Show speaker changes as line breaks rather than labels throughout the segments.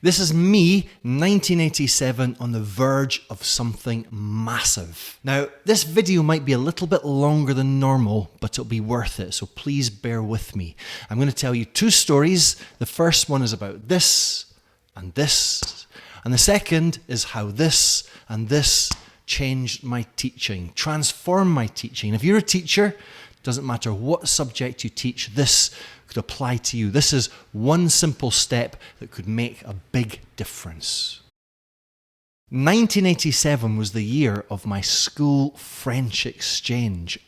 This is me, 1987, on the verge of something massive. Now, this video might be a little bit longer than normal, but it'll be worth it, so please bear with me. I'm going to tell you two stories. The first one is about this, and the second is how this and this changed my teaching, transformed my teaching. If you're a teacher, doesn't matter what subject you teach, this could apply to you. This is one simple step that could make a big difference. 1987 was the year of my school French exchange.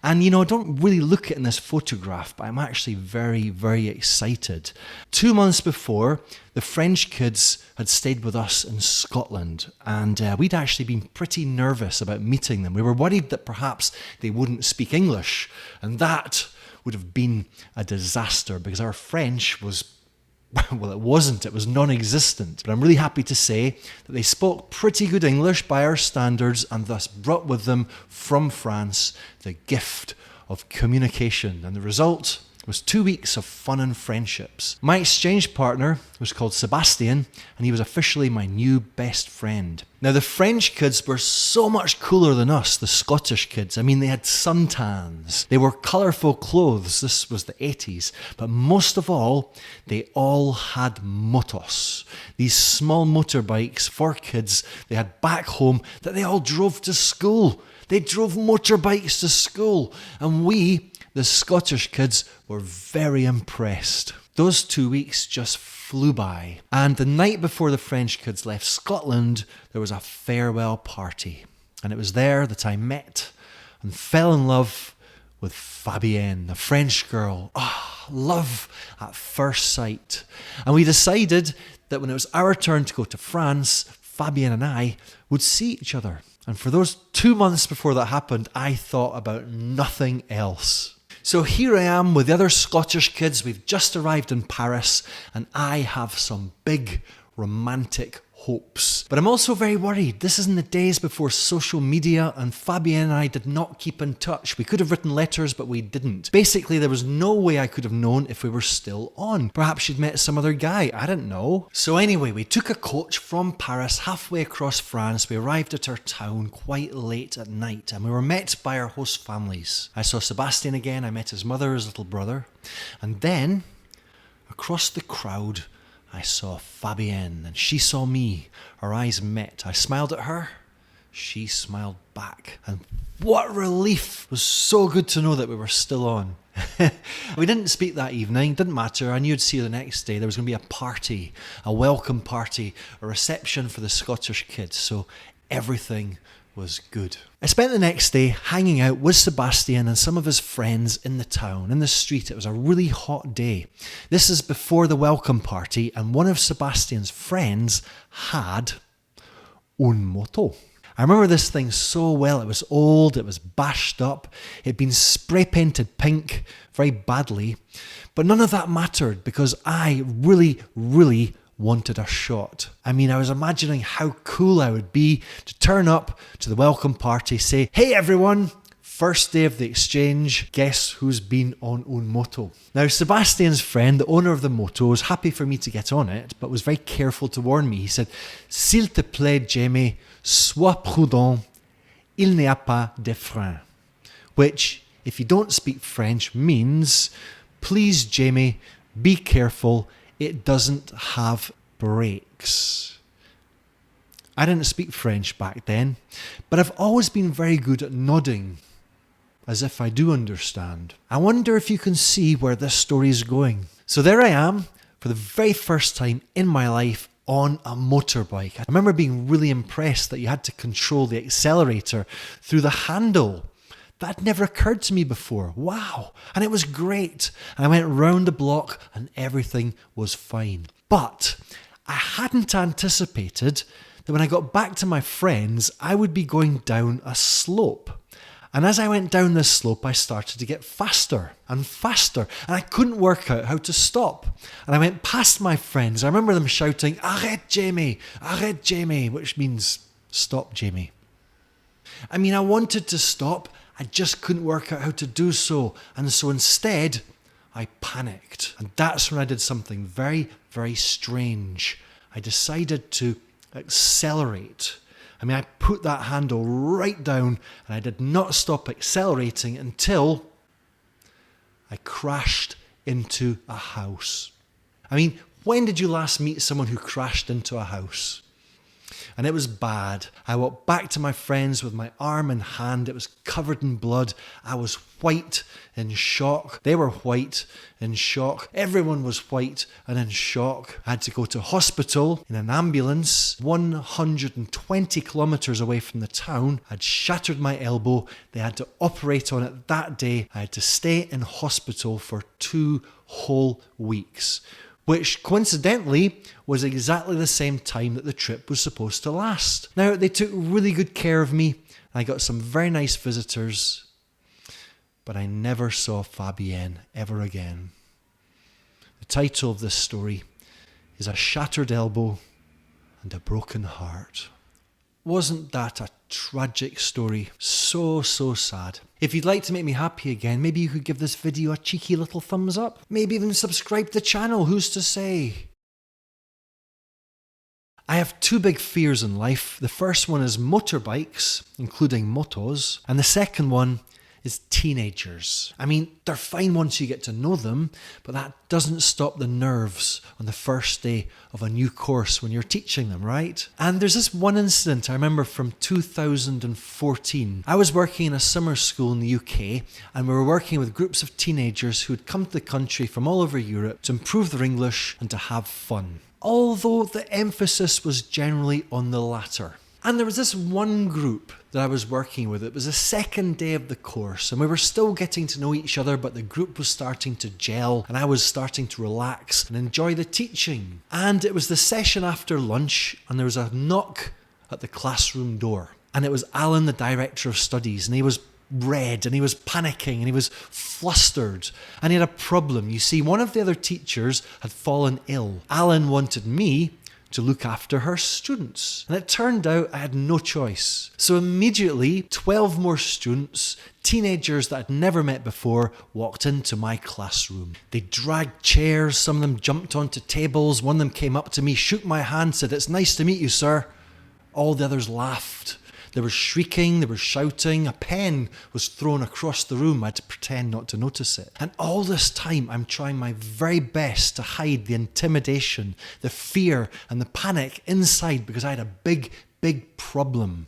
And I don't really look at it in this photograph, but I'm actually very, very excited. 2 months before, the French kids had stayed with us in Scotland, and we'd actually been pretty nervous about meeting them. We were worried that perhaps they wouldn't speak English, and that would have been a disaster because our French was, well, it wasn't, it was non-existent. But I'm really happy to say that they spoke pretty good English by our standards and thus brought with them from France the gift of communication. And the result was 2 weeks of fun and friendships. My exchange partner was called Sebastian, and he was officially my new best friend. Now, the French kids were so much cooler than us, the Scottish kids. I mean, they had suntans. They wore colourful clothes. This was the 80s. But most of all, they all had motos. These small motorbikes for kids they had back home that they all drove to school. They drove motorbikes to school. And we, the Scottish kids, were very impressed. Those 2 weeks just flew by. And the night before the French kids left Scotland, there was a farewell party. And it was there that I met and fell in love with Fabienne, a French girl. Love at first sight. And we decided that when it was our turn to go to France, Fabienne and I would see each other. And for those 2 months before that happened, I thought about nothing else. So here I am with the other Scottish kids. We've just arrived in Paris, and I have some big romantic hopes. But I'm also very worried. This is in the days before social media, and Fabienne and I did not keep in touch. We could have written letters, but we didn't. Basically, there was no way I could have known if we were still on. Perhaps she'd met some other guy. I didn't know. So anyway, we took a coach from Paris halfway across France. We arrived at our town quite late at night, and we were met by our host families. I saw Sebastian again. I met his mother, his little brother. And then, across the crowd, I saw Fabienne, and she saw me. Our eyes met. I smiled at her. She smiled back. And what relief! It was so good to know that we were still on. We didn't speak that evening. Didn't matter. I knew I'd see her the next day. There was going to be a party, a welcome party, a reception for the Scottish kids. So everything was good. I spent the next day hanging out with Sebastian and some of his friends in the town, in the street. It was a really hot day. This is before the welcome party, and one of Sebastian's friends had un moto. I remember this thing so well. It was old, it was bashed up, it had been spray painted pink very badly, but none of that mattered because I really wanted a shot. I mean, I was imagining how cool I would be to turn up to the welcome party, say, "Hey everyone, first day of the exchange, guess who's been on un moto?" Now, Sebastian's friend, the owner of the moto, was happy for me to get on it, but was very careful to warn me. He said, "S'il te plaît, Jamie, sois prudent, il n'y a pas de frein." Which, if you don't speak French, means, "Please, Jamie, be careful, it doesn't have brakes." I didn't speak French back then, but I've always been very good at nodding, as if I do understand. I wonder if you can see where this story is going. So there I am, for the very first time in my life, on a motorbike. I remember being really impressed that you had to control the accelerator through the handle. That had never occurred to me before. Wow. And it was great. And I went round the block and everything was fine. But I hadn't anticipated that when I got back to my friends, I would be going down a slope. And as I went down this slope, I started to get faster and faster. And I couldn't work out how to stop. And I went past my friends. I remember them shouting, "Arrête, Jamie! Arrête, Jamie!" which means, "Stop, Jamie." I mean, I wanted to stop. I just couldn't work out how to do so. And so instead, I panicked. And that's when I did something very, very strange. I decided to accelerate. I put that handle right down and I did not stop accelerating until I crashed into a house. When did you last meet someone who crashed into a house? And it was bad. I walked back to my friends with my arm and hand. It was covered in blood. I was white in shock. They were white in shock. Everyone was white and in shock. I had to go to hospital in an ambulance 120 kilometers away from the town. I'd shattered my elbow. They had to operate on it that day. I had to stay in hospital for 2 whole weeks. Which coincidentally was exactly the same time that the trip was supposed to last. Now, they took really good care of me. I got some very nice visitors, but I never saw Fabienne ever again. The title of this story is A Shattered Elbow and a Broken Heart. Wasn't that a tragic story? So sad. If you'd like to make me happy again, maybe you could give this video a cheeky little thumbs up. Maybe even subscribe to the channel, who's to say? I have 2 big fears in life. The first one is motorbikes, including motos, and the second one is teenagers. They're fine once you get to know them, but that doesn't stop the nerves on the first day of a new course when you're teaching them, right? And there's this one incident I remember from 2014. I was working in a summer school in the UK, and we were working with groups of teenagers who had come to the country from all over Europe to improve their English and to have fun. Although the emphasis was generally on the latter. And there was this one group that I was working with. It was the second day of the course and we were still getting to know each other, but the group was starting to gel and I was starting to relax and enjoy the teaching. And it was the session after lunch and there was a knock at the classroom door. And it was Alan, the director of studies, and he was red and he was panicking and he was flustered and he had a problem. You see, one of the other teachers had fallen ill. Alan wanted me to look after her students. And it turned out I had no choice. So immediately, 12 more students, teenagers that I'd never met before, walked into my classroom. They dragged chairs, some of them jumped onto tables, one of them came up to me, shook my hand, said, "It's nice to meet you, sir." All the others laughed. They were shrieking, they were shouting, a pen was thrown across the room. I had to pretend not to notice it. And all this time, I'm trying my very best to hide the intimidation, the fear and the panic inside because I had a big problem.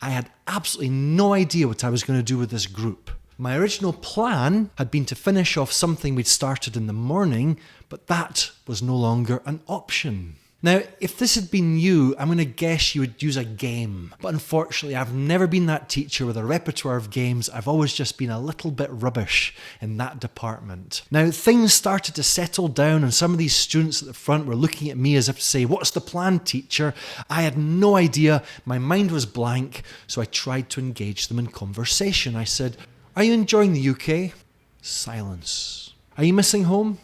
I had absolutely no idea what I was going to do with this group. My original plan had been to finish off something we'd started in the morning, but that was no longer an option. Now, if this had been you, I'm going to guess you would use a game. But unfortunately, I've never been that teacher with a repertoire of games. I've always just been a little bit rubbish in that department. Now, things started to settle down and some of these students at the front were looking at me as if to say, "What's the plan, teacher?" I had no idea. My mind was blank. So I tried to engage them in conversation. I said, "Are you enjoying the UK?" Silence. "Are you missing home?"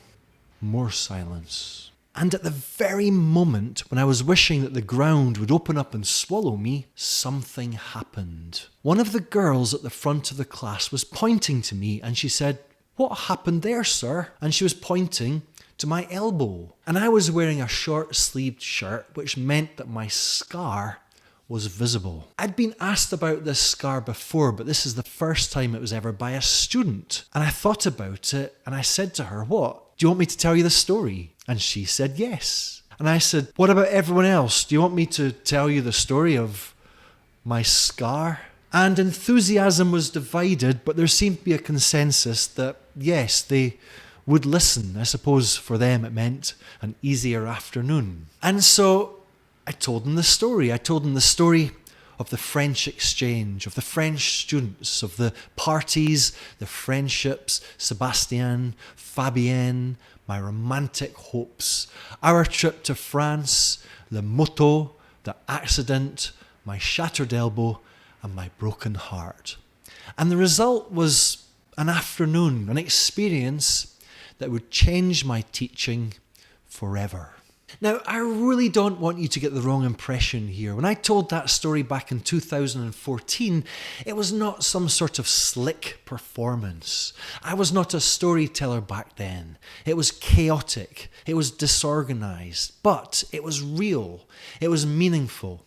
More silence. And at the very moment when I was wishing that the ground would open up and swallow me, something happened. One of the girls at the front of the class was pointing to me and she said, "What happened there, sir?" And she was pointing to my elbow. And I was wearing a short-sleeved shirt, which meant that my scar was visible. I'd been asked about this scar before, but this is the first time it was ever by a student. And I thought about it and I said to her, "What? Do you want me to tell you the story?" And she said yes. And I said, "What about everyone else? Do you want me to tell you the story of my scar?" And enthusiasm was divided, but there seemed to be a consensus that yes, they would listen. I suppose for them it meant an easier afternoon. And so I told them the story. I told them the story of the French exchange, of the French students, of the parties, the friendships, Sébastien, Fabienne, my romantic hopes, our trip to France, the moto, the accident, my shattered elbow, and my broken heart. And the result was an afternoon, an experience that would change my teaching forever. Now, I really don't want you to get the wrong impression here. When I told that story back in 2014, it was not some sort of slick performance. I was not a storyteller back then. It was chaotic. It was disorganized. But it was real. It was meaningful.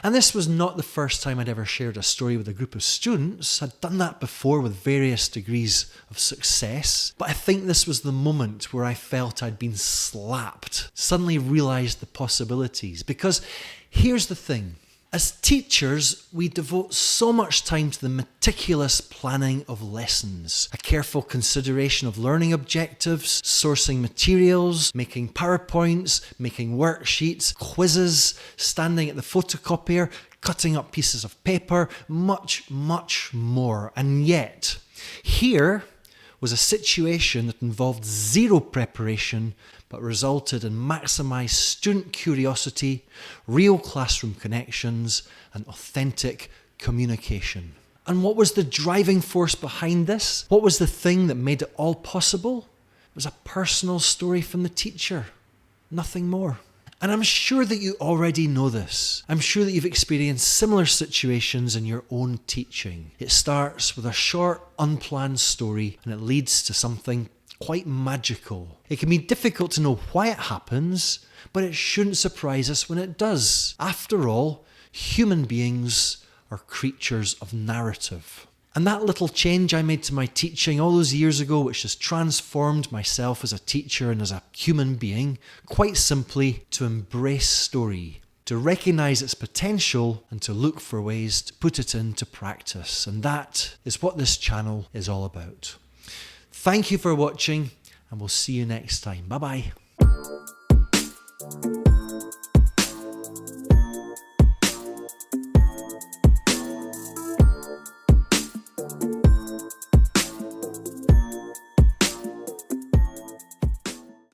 And this was not the first time I'd ever shared a story with a group of students. I'd done that before with various degrees of success. But I think this was the moment where I felt I'd been slapped. Suddenly realised the possibilities. Because here's the thing. As teachers, we devote so much time to the meticulous planning of lessons, a careful consideration of learning objectives, sourcing materials, making PowerPoints, making worksheets, quizzes, standing at the photocopier, cutting up pieces of paper, much, much more. And yet, here was a situation that involved zero preparation but resulted in maximised student curiosity, real classroom connections, and authentic communication. And what was the driving force behind this? What was the thing that made it all possible? It was a personal story from the teacher, nothing more. And I'm sure that you already know this. I'm sure that you've experienced similar situations in your own teaching. It starts with a short, unplanned story and it leads to something quite magical. It can be difficult to know why it happens, but it shouldn't surprise us when it does. After all, human beings are creatures of narrative. And that little change I made to my teaching all those years ago, which has transformed myself as a teacher and as a human being, quite simply to embrace story, to recognise its potential and to look for ways to put it into practice. And that is what this channel is all about. Thank you for watching, and we'll see you next time. Bye-bye.